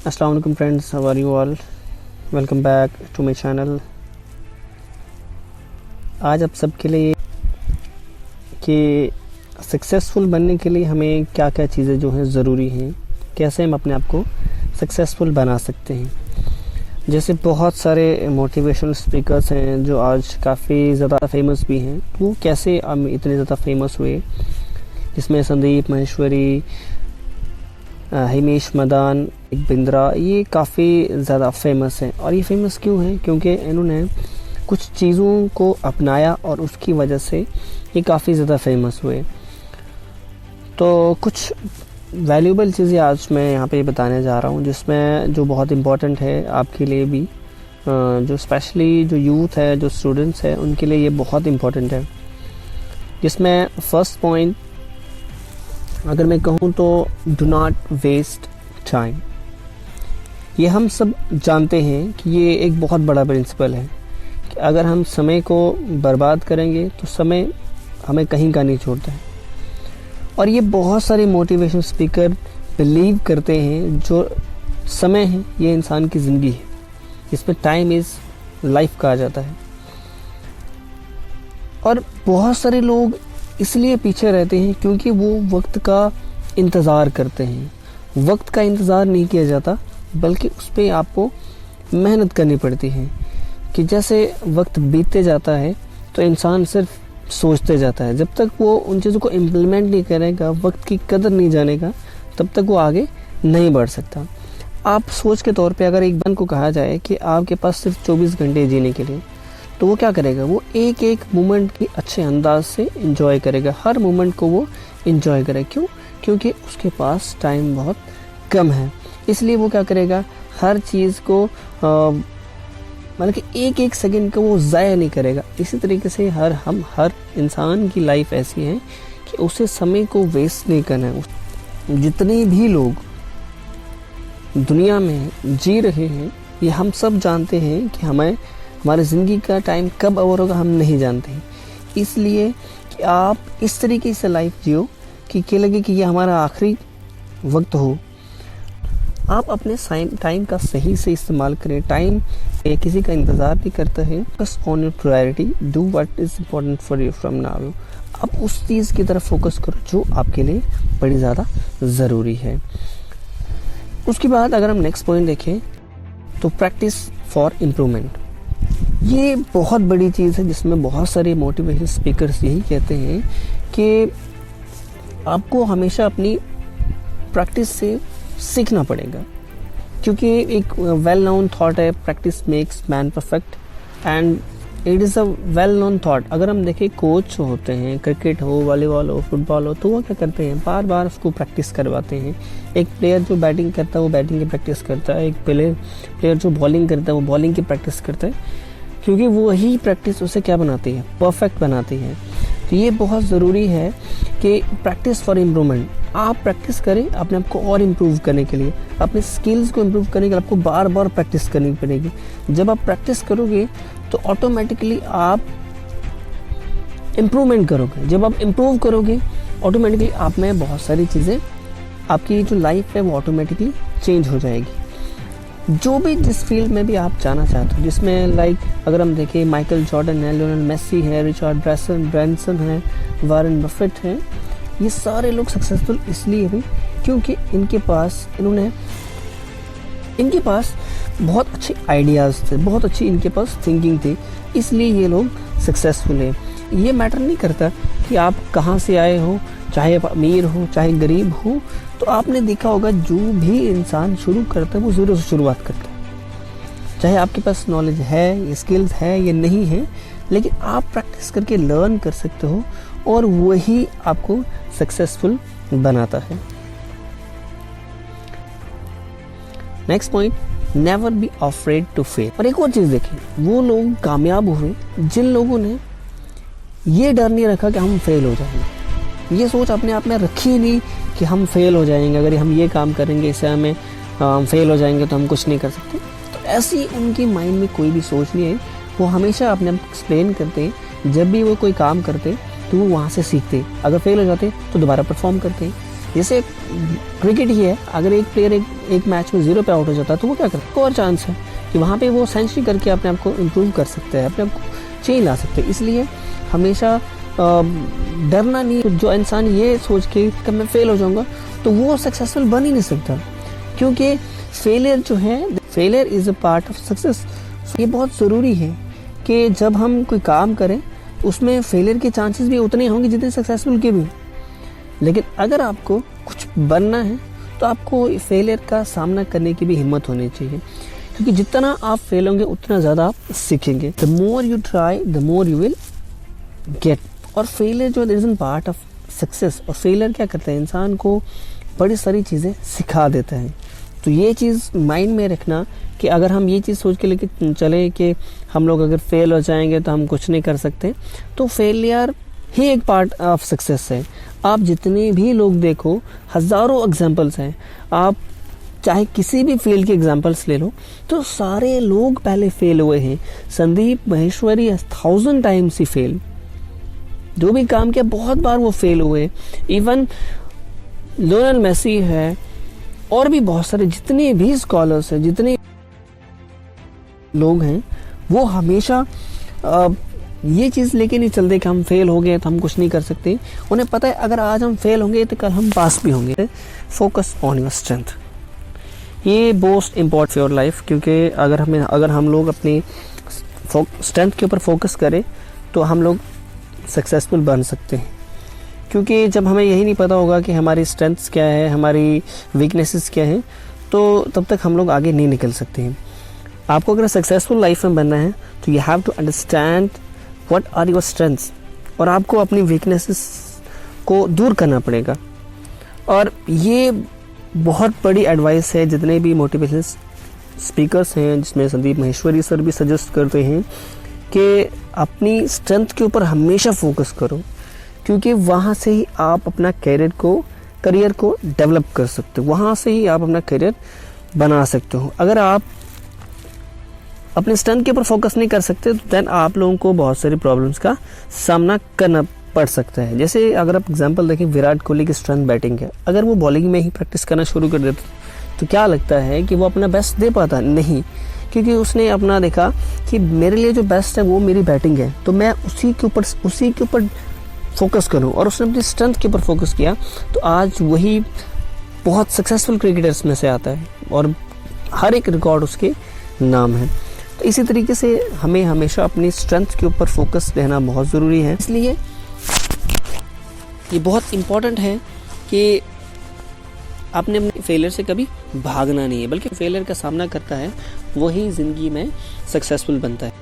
अस्सलाम वालेकुम friends, how are you all. Welcome back to my channel. आज आप सबके लिए कि सक्सेसफुल बनने के लिए हमें क्या क्या चीज़ें जो हैं ज़रूरी हैं, कैसे हम अपने आप को सक्सेसफुल बना सकते हैं। जैसे बहुत सारे मोटिवेशनल स्पीकर्स हैं जो आज काफ़ी ज़्यादा फेमस भी हैं, वो कैसे इतने ज़्यादा फेमस हुए, जिसमें संदीप माहेश्वरी, हिमेश मदान, बिंद्रा, ये काफ़ी ज़्यादा फेमस हैं। और ये फेमस क्यों हैं? क्योंकि इन्होंने कुछ चीज़ों को अपनाया और उसकी वजह से ये काफ़ी ज़्यादा फेमस हुए। तो कुछ वैल्यूबल चीज़ें आज मैं यहाँ पे बताने जा रहा हूँ, जिसमें जो बहुत इम्पोर्टेंट है आपके लिए भी, जो स्पेशली जो यूथ है, जो स्टूडेंट्स हैं, उनके लिए ये बहुत इम्पोर्टेंट है। जिसमें फर्स्ट पॉइंट अगर मैं कहूँ तो डू नॉट वेस्ट टाइम। ये हम सब जानते हैं कि ये एक बहुत बड़ा प्रिंसिपल है कि अगर हम समय को बर्बाद करेंगे तो समय हमें कहीं का नहीं छोड़ता है। और ये बहुत सारे मोटिवेशनल स्पीकर बिलीव करते हैं जो समय है ये इंसान की ज़िंदगी है, इसमें टाइम इज़ लाइफ कहा जाता है। और बहुत सारे लोग इसलिए पीछे रहते हैं क्योंकि वो वक्त का इंतज़ार करते हैं। वक्त का इंतज़ार नहीं किया जाता, बल्कि उस पर आपको मेहनत करनी पड़ती है। कि जैसे वक्त बीतते जाता है तो इंसान सिर्फ सोचते जाता है, जब तक वो उन चीज़ों को इम्प्लीमेंट नहीं करेगा, वक्त की कदर नहीं जानेगा, तब तक वो आगे नहीं बढ़ सकता। आप सोच के तौर पे अगर एक बंद को कहा जाए कि आपके पास सिर्फ 24 घंटे जीने के लिए, तो वो क्या करेगा? वो एक एक मोमेंट की अच्छे अंदाज से एंजॉय करेगा, हर मोमेंट को वो एंजॉय करेगा। क्यों? क्योंकि उसके पास टाइम बहुत कम है, इसलिए वो क्या करेगा? हर चीज़ को मतलब कि एक एक सेकंड को वो ज़ाया नहीं करेगा। इसी तरीके से हर इंसान की लाइफ ऐसी है कि उसे समय को वेस्ट नहीं करना है। जितने भी लोग दुनिया में जी रहे हैं, ये हम सब जानते हैं कि हमारी ज़िंदगी का टाइम कब ओवर होगा हम नहीं जानते हैं। इसलिए कि आप इस तरीके से लाइफ जियो कि लगे कि ये हमारा आखिरी वक्त हो। आप अपने टाइम का सही से इस्तेमाल करें। टाइम किसी का इंतज़ार नहीं करता है। Focus on your priority, do what is important for you from now. आप उस चीज़ की तरफ फोकस करो जो आपके लिए बड़ी ज़्यादा ज़रूरी है। उसके बाद अगर हम नेक्स्ट पॉइंट देखें तो प्रैक्टिस फॉर इम्प्रूवमेंट। ये बहुत बड़ी चीज़ है, जिसमें बहुत सारे मोटिवेशनल स्पीकर्स यही कहते हैं कि आपको हमेशा अपनी प्रैक्टिस से सीखना पड़ेगा। क्योंकि एक वेल नोन थॉट है, practice makes man perfect, and it is a well known thought. अगर हम देखें, कोच होते हैं, क्रिकेट हो, वॉलीबॉल हो, फुटबॉल हो, तो वो क्या करते हैं? बार बार उसको प्रैक्टिस करवाते हैं। एक प्लेयर जो बैटिंग करता है वो बैटिंग की प्रैक्टिस करता है, एक प्लेयर जो बॉलिंग करता है वो बॉलिंग की प्रैक्टिस करता है, क्योंकि वही प्रैक्टिस उसे क्या बनाती है? परफेक्ट बनाती है। तो ये बहुत ज़रूरी है कि प्रैक्टिस फॉर इम्प्रूवमेंट। आप प्रैक्टिस करें अपने आप को और इम्प्रूव करने के लिए, अपने स्किल्स को इम्प्रूव करने के लिए आपको बार बार प्रैक्टिस करनी पड़ेगी। जब आप प्रैक्टिस करोगे तो ऑटोमेटिकली आप इम्प्रूवमेंट करोगे। जब आप इम्प्रूव करोगे ऑटोमेटिकली आप में बहुत सारी चीज़ें, आपकी जो लाइफ है वो ऑटोमेटिकली चेंज हो जाएगी। जो भी जिस फील्ड में भी आप जाना चाहते हो, जिसमें लाइक अगर हम देखें, माइकल जॉर्डन है, लियोनेल मेसी है, रिचर्ड ब्रैंसन है, वॉरेन बफेट है, ये सारे लोग सक्सेसफुल इसलिए हुए क्योंकि इनके पास बहुत अच्छे आइडियाज़ थे, बहुत अच्छी इनके पास थिंकिंग थी, इसलिए ये लोग सक्सेसफुल हैं। ये मैटर नहीं करता कि आप कहाँ से आए हो, चाहे आप अमीर हो चाहे गरीब हो। तो आपने देखा होगा जो भी इंसान शुरू करता है वो ज़ीरो से शुरुआत करता है। चाहे आपके पास नॉलेज है, स्किल्स है या नहीं है, लेकिन आप प्रैक्टिस करके लर्न कर सकते हो और वही आपको सक्सेसफुल बनाता है। Next point, never be afraid to fail. और एक और चीज़ देखें, वो लोग कामयाब हुए जिन लोगों ने ये डर नहीं रखा कि हम फेल हो जाएंगे। ये सोच अपने आप में रखी नहीं कि हम फेल हो जाएंगे, अगर हम ये काम करेंगे इससे हम फेल हो जाएंगे तो हम कुछ नहीं कर सकते। तो ऐसी उनकी माइंड में कोई भी सोच नहीं है। वो हमेशा अपने आप एक्सप्लेन करते हैं, जब भी वो कोई काम करते तो वो वहाँ से सीखते, अगर फेल हो जाते तो दोबारा परफॉर्म करते। जैसे क्रिकेट ही है, अगर एक प्लेयर एक मैच में 0 पे आउट हो जाता है तो वो क्या करता है, एक और चांस है कि वहाँ पे वो सेंचुरी करके अपने आप को इम्प्रूव कर सकते हैं, अपने आप को चेंज ला सकते हैं। इसलिए हमेशा डरना नहीं। जो इंसान ये सोच के कि मैं फेल हो जाऊंगा तो वो सक्सेसफुल बन ही नहीं सकता, क्योंकि फेलियर जो है, failure is a part of success. ये बहुत ज़रूरी है कि जब हम कोई काम करें उसमें फेलियर के चांसेस भी उतने होंगे जितने सक्सेसफुल के भी। लेकिन अगर आपको कुछ बनना है तो आपको फेलियर का सामना करने की भी हिम्मत होनी चाहिए, क्योंकि जितना आप फेल होंगे उतना ज़्यादा आप सीखेंगे। The more you try the more you will get. और फेलियर जो is an part of success. और फेलियर क्या करता है, इंसान को बड़ी सारी चीज़ें सिखा देता है। तो ये चीज़ माइंड में रखना कि अगर हम ये चीज़ सोच के लेके चले कि हम लोग अगर फेल हो जाएंगे तो हम कुछ नहीं कर सकते, तो फेलियर ही एक पार्ट ऑफ सक्सेस है। आप जितने भी लोग देखो, हज़ारों एग्जांपल्स हैं, आप चाहे किसी भी फील्ड के एग्जांपल्स ले लो तो सारे लोग पहले फेल हुए हैं। संदीप माहेश्वरी 1000 टाइम्स ही फेल, जो भी काम किया बहुत बार वो फेल हुए। इवन लियोनेल मेसी है और भी बहुत सारे जितने भी स्कॉलर्स हैं, जितने लोग हैं, वो हमेशा ये चीज़ लेके नहीं चलते कि हम फेल हो गए तो हम कुछ नहीं कर सकते। उन्हें पता है अगर आज हम फेल होंगे तो कल हम पास भी होंगे। फोकस ऑन योर स्ट्रेंथ, ये most important for your life, क्योंकि अगर हम लोग अपनी स्ट्रेंथ के ऊपर फोकस करें तो हम लोग सक्सेसफुल बन सकते हैं। क्योंकि जब हमें यही नहीं पता होगा कि हमारी स्ट्रेंथ्स क्या है, हमारी वीकनेसेस क्या हैं, तो तब तक हम लोग आगे नहीं निकल सकते हैं। आपको अगर सक्सेसफुल लाइफ में बनना है तो you have to understand what are your strengths, और आपको अपनी वीकनेसेस को दूर करना पड़ेगा। और ये बहुत बड़ी एडवाइस है जितने भी मोटिवेशनल स्पीकर्स हैं, जिसमें संदीप माहेश्वरी सर भी सजेस्ट करते हैं कि अपनी स्ट्रेंथ के ऊपर हमेशा फोकस करो, क्योंकि वहाँ से ही आप अपना करियर को डेवलप कर सकते हो, वहाँ से ही आप अपना करियर बना सकते हो। अगर आप अपने स्ट्रेंथ के ऊपर फोकस नहीं कर सकते तो देन आप लोगों को बहुत सारी प्रॉब्लम्स का सामना करना पड़ सकता है। जैसे अगर आप एग्जांपल देखें, विराट कोहली की स्ट्रेंथ बैटिंग है। अगर वो बॉलिंग में ही प्रैक्टिस करना शुरू कर देता तो क्या लगता है कि वो अपना बेस्ट दे पाता? नहीं, क्योंकि उसने अपना देखा कि मेरे लिए जो बेस्ट है वो मेरी बैटिंग है, तो मैं उसी के ऊपर फोकस करूं, और उसने अपनी स्ट्रेंथ के ऊपर फोकस किया तो आज वही बहुत सक्सेसफुल क्रिकेटर्स में से आता है और हर एक रिकॉर्ड उसके नाम है। तो इसी तरीके से हमें हमेशा अपनी स्ट्रेंथ के ऊपर फोकस रहना बहुत ज़रूरी है। इसलिए ये बहुत इम्पॉर्टेंट है कि आपने अपने फेलियर से कभी भागना नहीं है, बल्कि फेलियर का सामना करता है वही ज़िंदगी में सक्सेसफुल बनता है।